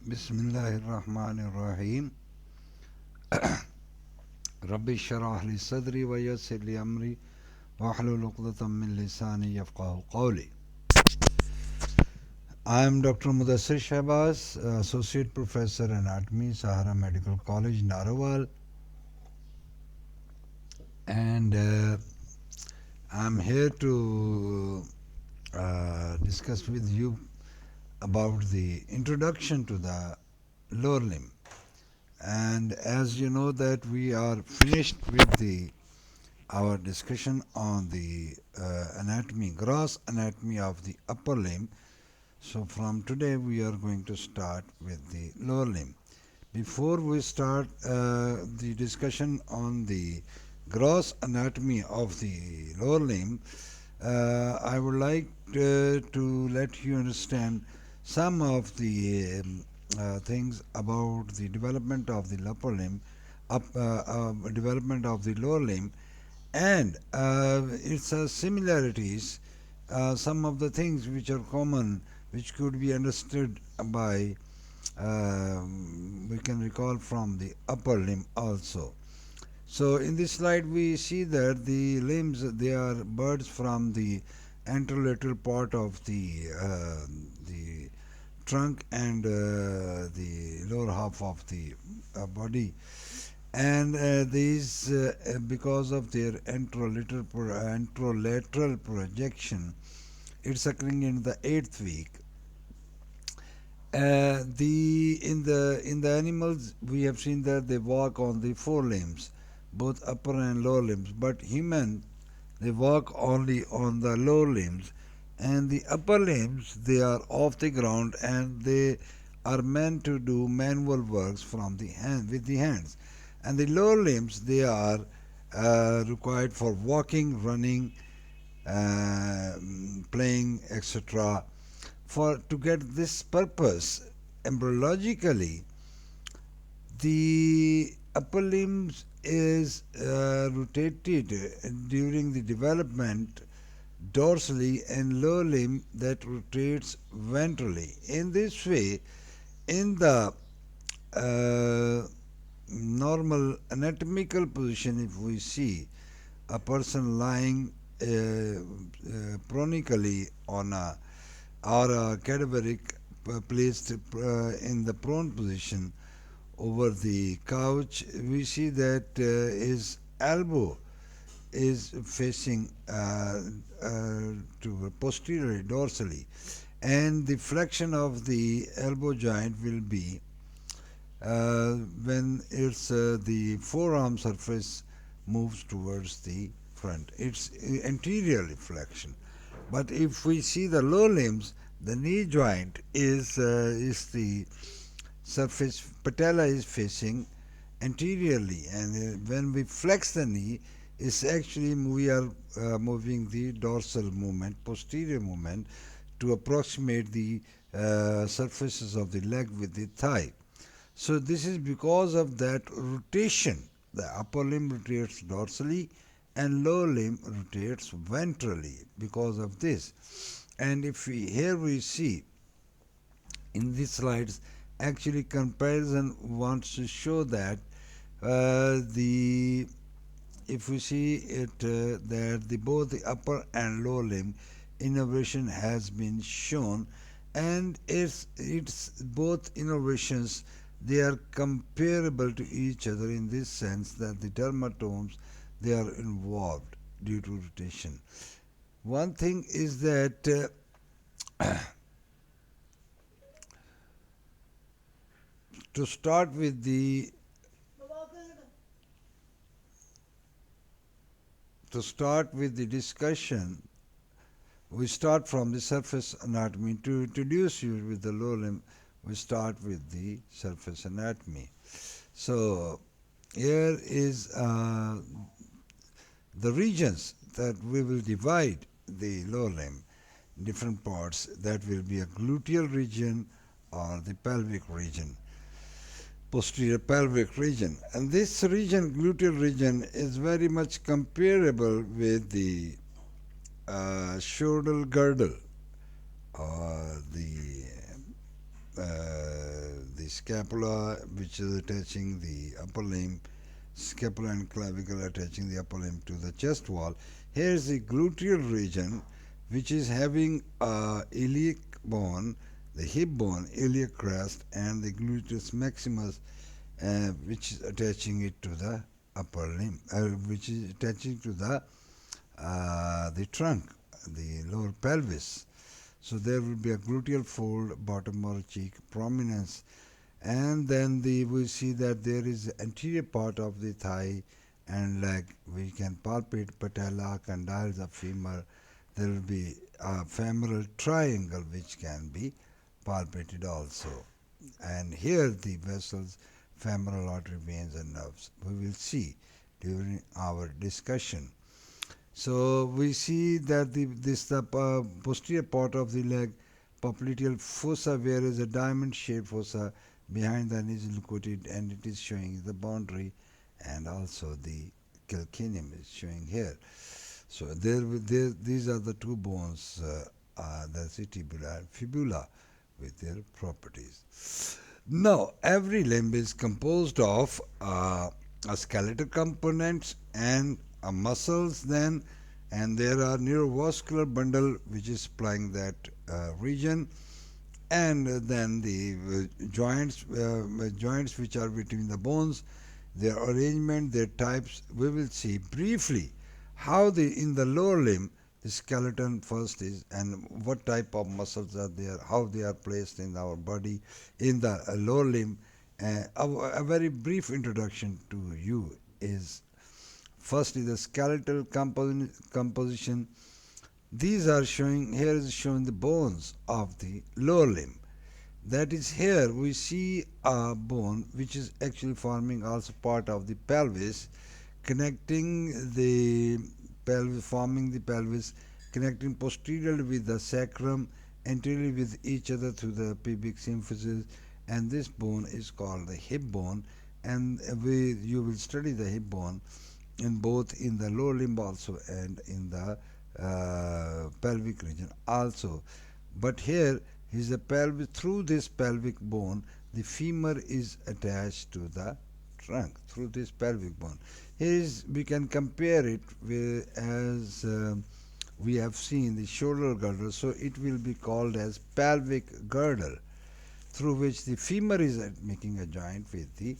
Bismillahirrahmanirrahim. Rabbi shrah li sadri wa yassir li amri wahlul uqdatam min lisani yafqahu qawli. I am Dr. Mudassir Shahbaz, Associate Professor Anatomy, Sahara Medical College, Narawal, and I am here to discuss with you about the introduction to the lower limb. And as you know that we are finished with our discussion on the gross anatomy of the upper limb. So from today we are going to start with the lower limb. Before we start the discussion on the gross anatomy of the lower limb, I would like to let you understand some of the things about the development of the upper limb, development of the lower limb, and its similarities, some of the things which are common, which could be understood by, we can recall from the upper limb also. So in this slide we see that the limbs, they are birds from the anterolateral part of the trunk and the lower half of the body, and these because of their anterolateral projection, it's occurring in the 8th week. The in the animals we have seen that they walk on the four limbs, both upper and lower limbs, but human, they walk only on the lower limbs, and the upper limbs, they are off the ground and they are meant to do manual works from the hand with the hands, and the lower limbs, they are required for walking, running, playing, etc. For to get this purpose, embryologically, the upper limbs is rotated during the development dorsally, and lower limb that rotates ventrally. In this way, in the normal anatomical position, if we see a person lying pronically on a or a cadaveric placed in the prone position over the couch, we see that his elbow is facing to posteriorly, dorsally, and the flexion of the elbow joint will be when it's the forearm surface moves towards the front. It's anterior flexion. But if we see the lower limbs, the knee joint is the surface, patella is facing anteriorly, and when we flex the knee, it's actually we are moving the dorsal movement, posterior movement, to approximate the surfaces of the leg with the thigh. So this is because of that rotation. The upper limb rotates dorsally and lower limb rotates ventrally because of this. And if we here we see in these slides, actually comparison wants to show that the if we see it that the both the upper and lower limb innervation has been shown, and it's both innervations, they are comparable to each other in this sense that the dermatomes, they are involved due to rotation. One thing is that to start with the discussion, we start from the surface anatomy. To introduce you with the lower limb, we start with the surface anatomy. So here is the regions that we will divide the lower limb, different parts. That will be a gluteal region or the pelvic region, posterior pelvic region. And this region, gluteal region, is very much comparable with the shoulder girdle or the the scapula, which is attaching the upper limb, scapula and clavicle attaching the upper limb to the chest wall. Here is the gluteal region, which is having iliac bone, the hip bone, iliac crest, and the gluteus maximus, which is attaching it to the upper limb, which is attaching to the trunk, the lower pelvis. So there will be a gluteal fold, bottom or cheek prominence, and then we see that there is anterior part of the thigh and leg. We can palpate patella, condyles of femur. There will be a femoral triangle which can be palpated also. And here the vessels, femoral artery, veins and nerves. We will see during our discussion. So we see that the posterior part of the leg, popliteal fossa, where is a diamond-shaped fossa behind the knee is located, and it is showing the boundary, and also the calcaneum is showing here. So these are the two bones, the tibula and fibula, with their properties. Now, every limb is composed of a skeletal components and muscles then, and there are neurovascular bundle which is supplying that region, and then the joints which are between the bones, their arrangement, their types. We will see briefly how in the lower limb the skeleton first is, and what type of muscles are there, how they are placed in our body in the lower limb. A very brief introduction to you is firstly the skeletal composition. These are showing, here is showing the bones of the lower limb. That is, here we see a bone which is actually forming also part of the pelvis, connecting the pelvis, forming the pelvis, connecting posteriorly with the sacrum, anteriorly with each other through the pubic symphysis, and this bone is called the hip bone. And you will study the hip bone in both in the lower limb also and in the pelvic region also. But here is the pelvis. Through this pelvic bone, the femur is attached to the trunk through this pelvic bone. We can compare it with, as we have seen, the shoulder girdle. So it will be called as pelvic girdle, through which the femur is making a joint with the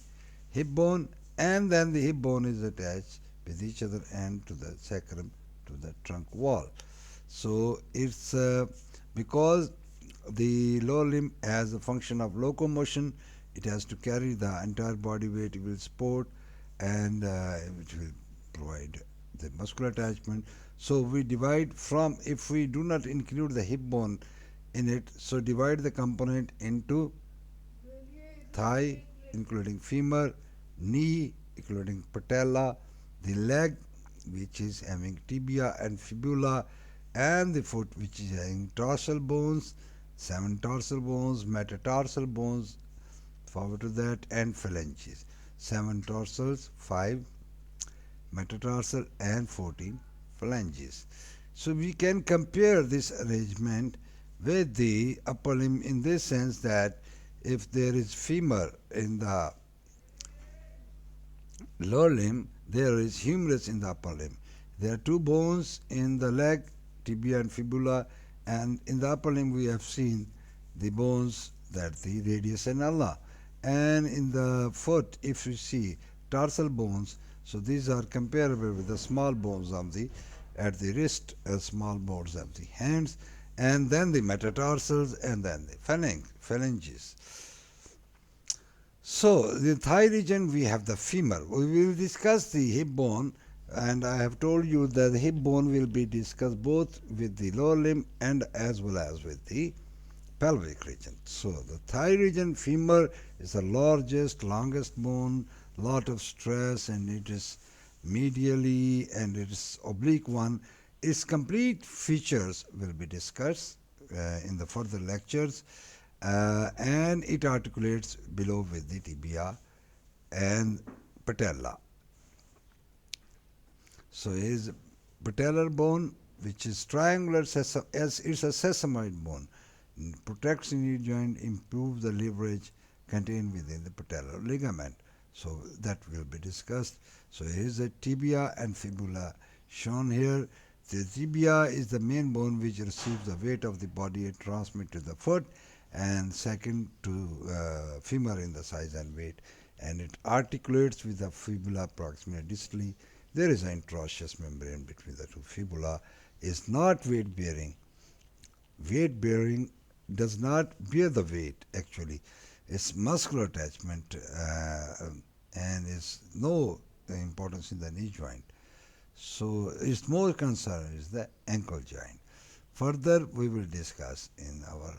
hip bone, and then the hip bone is attached with each other and to the sacrum, to the trunk wall. So it's because the lower limb has a function of locomotion, it has to carry the entire body weight, it will support, and which will provide the muscular attachment. So we divide from, if we do not include the hip bone in it, so divide the component into thigh including femur, knee including patella, the leg which is having tibia and fibula, and the foot which is having tarsal bones, 7 tarsal bones, metatarsal bones, forward to that, and phalanges. 7 tarsals, 5 metatarsal, and 14 phalanges. So we can compare this arrangement with the upper limb in this sense that if there is femur in the lower limb, there is humerus in the upper limb. There are 2 bones in the leg, tibia and fibula, and in the upper limb we have seen the bones, that the radius and ulna. And in the foot, if you see tarsal bones, so these are comparable with the small bones of the at the wrist, small bones of the hands, and then the metatarsals, and then the phalanges. So the thigh region, we have the femur. We will discuss the hip bone, and I have told you that the hip bone will be discussed both with the lower limb and as well as with the pelvic region. So the thigh region, femur, is the largest, longest bone, lot of stress, and it is medially, and it is oblique one. Its complete features will be discussed in the further lectures, and it articulates below with the tibia and patella. So is patellar bone, which is triangular, as it's a sesamoid bone, protects the knee joint, improves the leverage, contained within the patellar ligament. So that will be discussed. So here is the tibia and fibula shown here. The tibia is the main bone which receives the weight of the body and transmits to the foot, and second to femur in the size and weight, and it articulates with the fibula proximally distally. There is an interosseous membrane between the two fibula. Is not weight bearing. Weight bearing does not bear the weight actually. It's muscular attachment and is no importance in the knee joint. So its more concern is the ankle joint. Further, we will discuss in our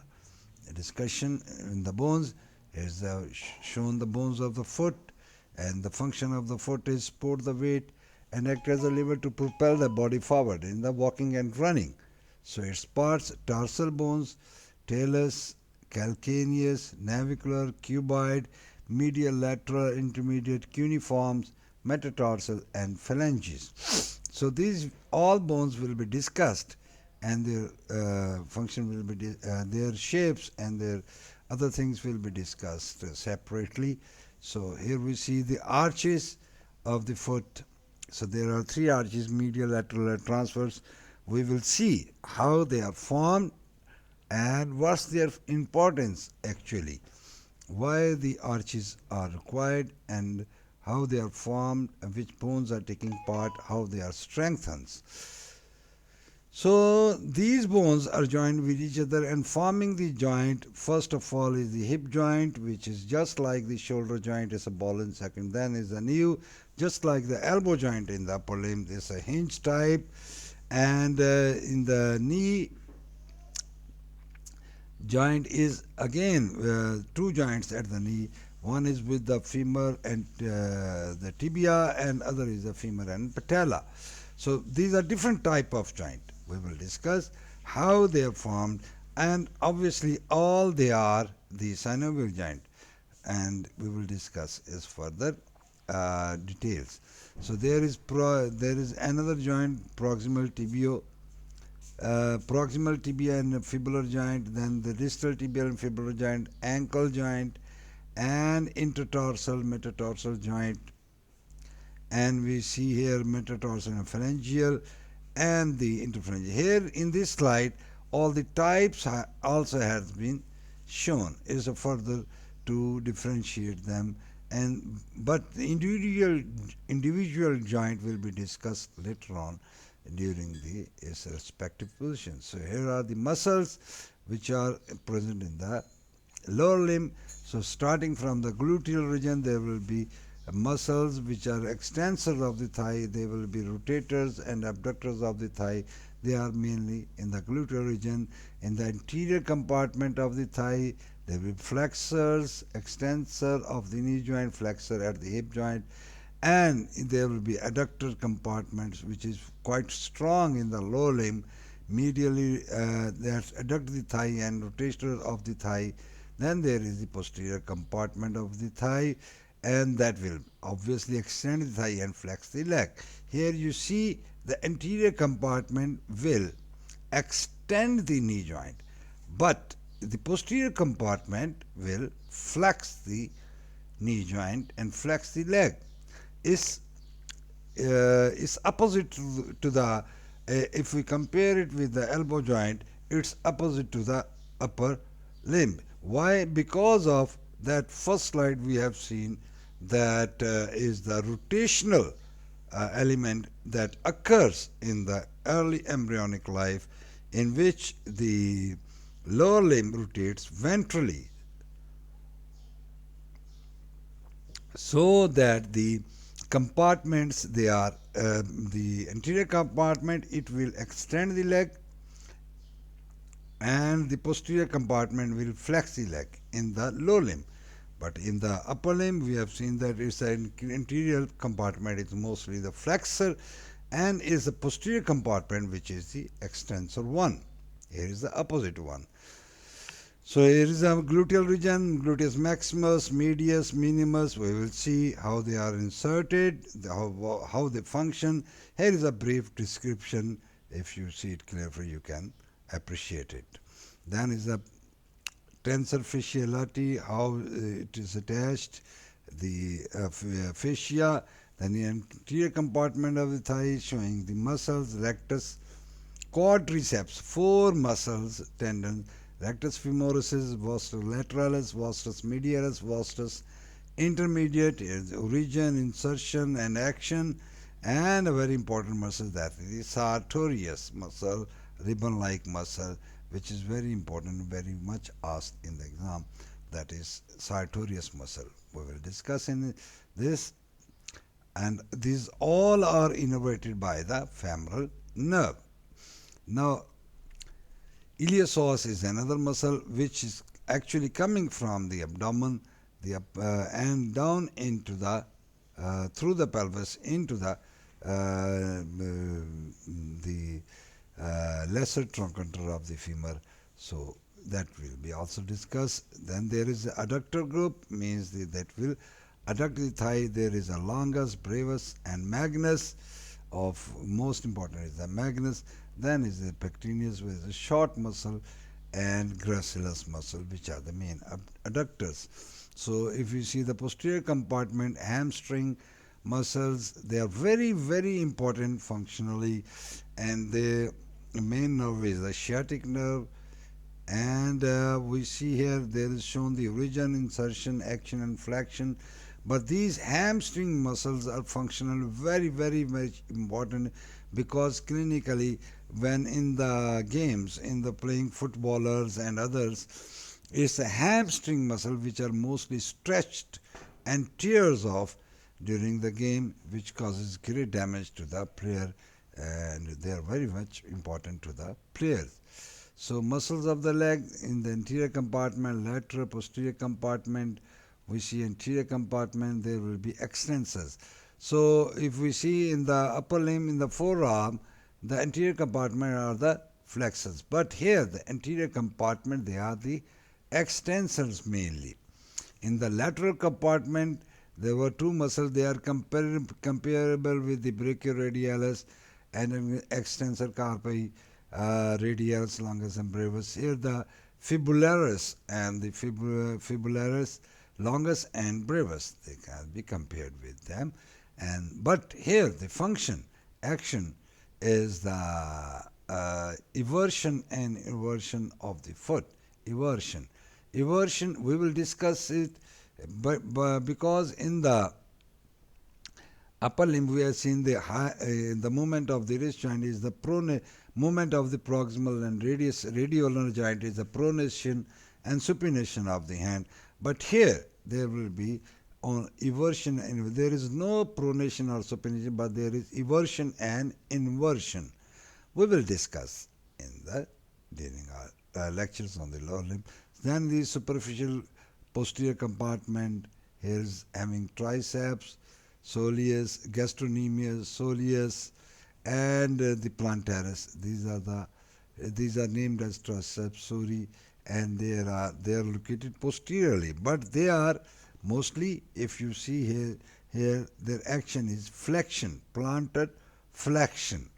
discussion in the bones. Is shown the bones of the foot, and the function of the foot is support the weight and act as a lever to propel the body forward in the walking and running. So its parts: tarsal bones, talus, calcaneus, navicular, cuboid, medial, lateral, intermediate, cuneiforms, metatarsal, and phalanges. So these all bones will be discussed, and their function will be their shapes and their other things will be discussed separately. So here we see the arches of the foot. So there are three arches: medial, lateral, and transverse. We will see how they are formed and what's their importance actually, why the arches are required, and how they are formed, which bones are taking part, how they are strengthened. So these bones are joined with each other and forming the joint. First of all is the hip joint, which is just like the shoulder joint is a ball and second. Then is the knee, just like the elbow joint in the upper limb is a hinge type. And in the knee joint is again two joints at the knee. One is with the femur and the tibia, and other is the femur and patella. So these are different type of joint. We will discuss how they are formed, and obviously all they are the synovial joint, and we will discuss as further details. So there is another joint, proximal tibio, proximal tibia and fibular joint, then the distal tibial and fibular joint, ankle joint, and intertarsal metatarsal joint, and we see here metatarsal and phalangeal and the interphalangeal. Here in this slide all the types also has been shown. It is a further to differentiate them, and but the individual joint will be discussed later on during the its respective positions. So here are the muscles which are present in the lower limb. So starting from the gluteal region, there will be muscles which are extensors of the thigh. They will be rotators and abductors of the thigh. They are mainly in the gluteal region. In the anterior compartment of the thigh, there will be flexors, extensor of the knee joint, flexor at the hip joint, and there will be adductor compartments which is quite strong in the lower limb. Medially, that's adduct the thigh and rotator of the thigh. Then there is the posterior compartment of the thigh, and that will obviously extend the thigh and flex the leg. Here you see the anterior compartment will extend the knee joint, but the posterior compartment will flex the knee joint and flex the leg. Is opposite to the if we compare it with the elbow joint, it's opposite to the upper limb. Why? Because of that first slide we have seen, that is the rotational element that occurs in the early embryonic life, in which the lower limb rotates ventrally, so that the compartments, they are the anterior compartment, it will extend the leg, and the posterior compartment will flex the leg in the lower limb. But in the upper limb we have seen that it's an anterior compartment, it's mostly the flexor, and is the posterior compartment which is the extensor one. Here is the opposite one. So here is a gluteal region, gluteus maximus, medius, minimus. We will see how they are inserted, how they function. Here is a brief description. If you see it clearly, you can appreciate it. Then is the tensor fasciality, how it is attached, the fascia, then the anterior compartment of the thigh showing the muscles, rectus, quadriceps, four muscles, tendons, rectus femoris, vastus lateralis, vastus medialis, vastus intermediate is origin, insertion, and action, and a very important muscle that is the sartorius muscle, ribbon-like muscle, which is very important, very much asked in the exam. That is sartorius muscle. We will discuss in this, and these all are innervated by the femoral nerve. Now, iliopsoas is another muscle which is actually coming from the abdomen, and down into the through the pelvis into the lesser trochanter of the femur. So that will be also discussed. Then there is the adductor group, means that will adduct the thigh. There is a longus, brevis, and magnus. Of most important is the magnus. Then is the pectineus, with a short muscle, and gracilis muscle, which are the main adductors. So if you see the posterior compartment, hamstring muscles, they are very, very important functionally, and the main nerve is the sciatic nerve. And we see here there is shown the origin, insertion, action, and flexion. But these hamstring muscles are functional very, very much important, because clinically, when in the games, in the playing footballers and others, it's the hamstring muscle which are mostly stretched and tears off during the game, which causes great damage to the player, and they are very much important to the players. So muscles of the leg in the anterior compartment, lateral, posterior compartment. We see anterior compartment, there will be extensors. So if we see in the upper limb, in the forearm, the anterior compartment are the flexors. But here, the anterior compartment, they are the extensors mainly. In the lateral compartment, there were two muscles. They are comparable with the brachioradialis and extensor carpi, radialis, longus, and brevis. Here, the fibularis and the fibularis, longus, and brevis, they can be compared with them. But here, the function, action, is the eversion and inversion of the foot. Eversion, we will discuss it, but because in the upper limb we have seen the movement of the wrist joint is the movement of the proximal, and radioulnar joint is the pronation and supination of the hand. But here there will be on eversion, and there is no pronation or supination, but there is eversion and inversion. We will discuss during our lectures on the lower limb. Then the superficial posterior compartment, here is having triceps, soleus, gastrocnemius, soleus, and the plantaris. These are named as triceps, sori, and they are located posteriorly, but they are mostly, if you see here their action is flexion, plantar flexion.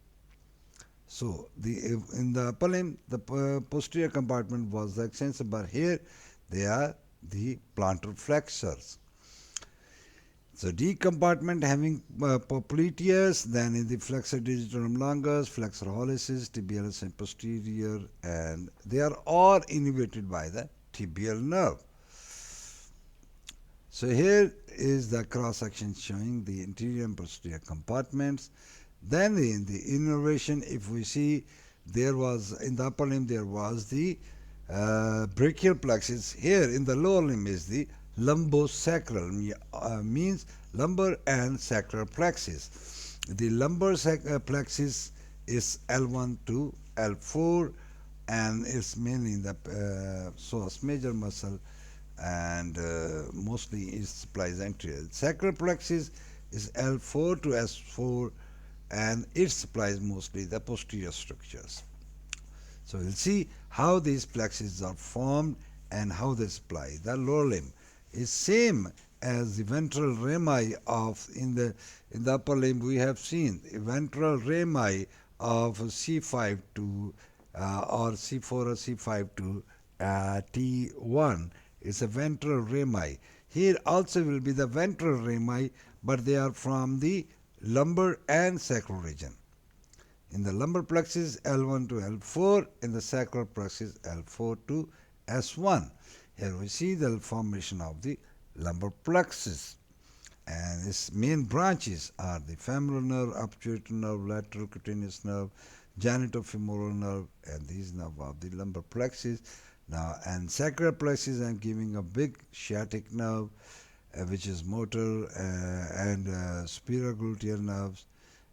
So in the upper limb, the posterior compartment was the extensor, but here they are the plantar flexors. So D compartment having popliteus, then in the flexor digitorum longus, flexor hallucis, tibialis, and posterior, and they are all innervated by the tibial nerve. So here is the cross section showing the anterior and posterior compartments. Then in the innervation, if we see, there was in the upper limb there was the brachial plexus. Here in the lower limb is the lumbosacral, means lumbar and sacral plexus. The lumbar plexus is L1 to L4, and it's mainly in the psoas major muscle, and mostly it supplies anterior. Sacral plexus is L4 to S4, and it supplies mostly the posterior structures. So we'll see how these plexuses are formed and how they supply. The lower limb is same as the ventral rami of in the upper limb. We have seen the ventral rami of C5 to or C4 or C5 to T1 is a ventral rami. Here also will be the ventral rami, but they are from the lumbar and sacral region. In the lumbar plexus L1 to L4, in the sacral plexus L4 to S1. Here we see the formation of the lumbar plexus. And its main branches are the femoral nerve, obturator nerve, lateral cutaneous nerve, genitofemoral nerve, and these nerve of the lumbar plexus. Now, and sacral plexus, I'm giving a big sciatic nerve, which is motor and superior gluteal nerves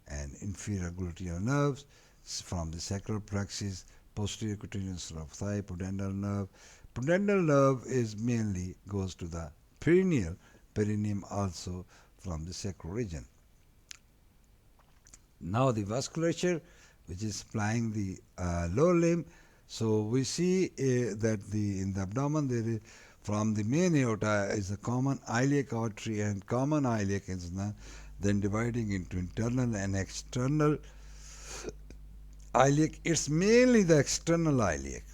and inferior gluteal nerves from the sacral plexus, posterior cutaneous nerve, thigh, pudendal nerve. Pudendal nerve is mainly goes to the perineal, perineum also from the sacral region. Now the vasculature, which is supplying the lower limb. So we see that in the abdomen there is from the main aorta is a common iliac artery, and common iliac is then dividing into internal and external iliac. It's mainly the external iliac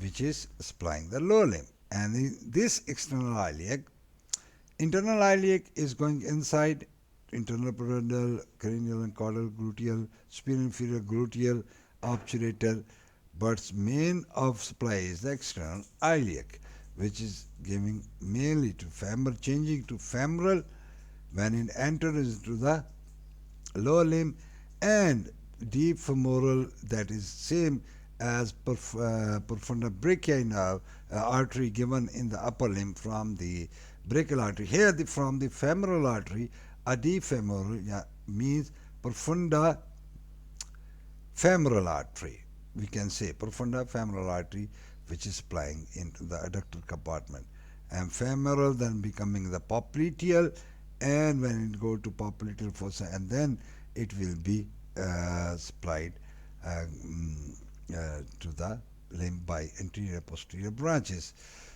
which is supplying the lower limb, and this external iliac, internal iliac is going inside internal pudendal, cranial and caudal gluteal, superior inferior gluteal, obturator, but main of supply is the external iliac, which is giving mainly to femoral, changing to femoral when it enters into the lower limb, and deep femoral, that is same as profunda brachii nerve artery given in the upper limb from the brachial artery. Here from the femoral artery, a deep femoral means profunda femoral artery. We can say profunda femoral artery, which is supplying into the adductor compartment, and femoral then becoming the popliteal, and when it go to popliteal fossa, and then it will be supplied to the limb by anterior posterior branches.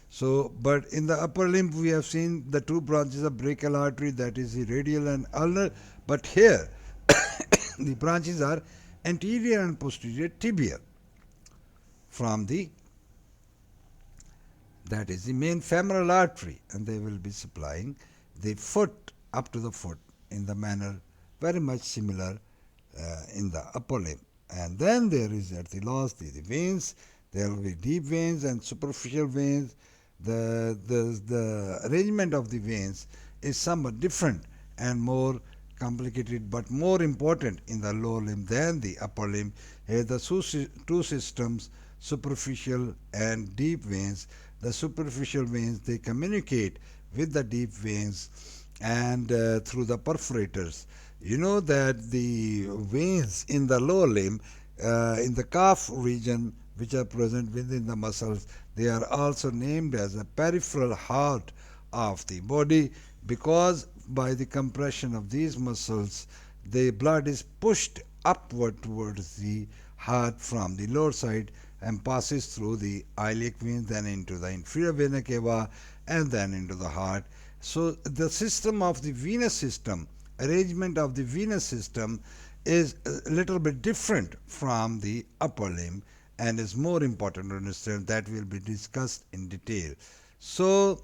So, but in the upper limb we have seen the two branches of brachial artery, that is the radial and ulnar, but here the branches are anterior and posterior tibial from the, that is the main femoral artery, and they will be supplying the foot up to the foot in the manner very much similar in the upper limb. And then there is at the last the veins. There will be deep veins and superficial veins. The arrangement of the veins is somewhat different and more complicated, but more important in the lower limb than the upper limb. Here the two systems, superficial and deep veins. The superficial veins, they communicate with the deep veins and through the perforators. You know that the veins in the lower limb, in the calf region, which are present within the muscles, they are also named as a peripheral heart of the body, because by the compression of these muscles, the blood is pushed upward towards the heart from the lower side and passes through the iliac veins, then into the inferior vena cava, and then into the heart. So the system of the venous system, arrangement of the venous system is a little bit different from the upper limb, and is more important to understand. That will be discussed in detail. So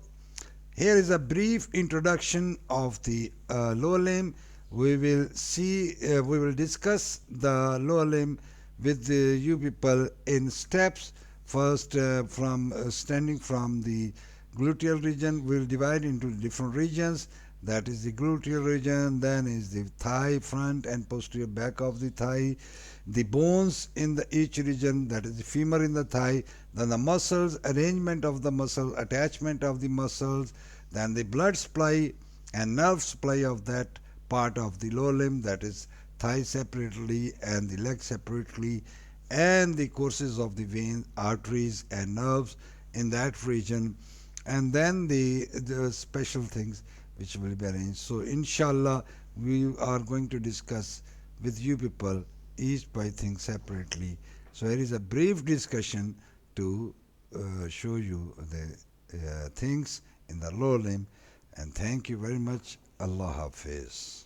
here is a brief introduction of the lower limb. We will see, we will discuss the lower limb with you people in steps. First, from standing from the gluteal region, we will divide into different regions. That is the gluteal region, then is the thigh, front and posterior back of the thigh, the bones in each region, that is the femur in the thigh, then the muscles, arrangement of the muscle, attachment of the muscles, then the blood supply and nerve supply of that part of the lower limb, that is thigh separately and the leg separately, and the courses of the veins, arteries and nerves in that region, and then the special things which will be arranged. So inshallah we are going to discuss with you people each by thing separately. So here is a brief discussion to show you the things in the lower limb, and thank you very much. Allah Hafiz.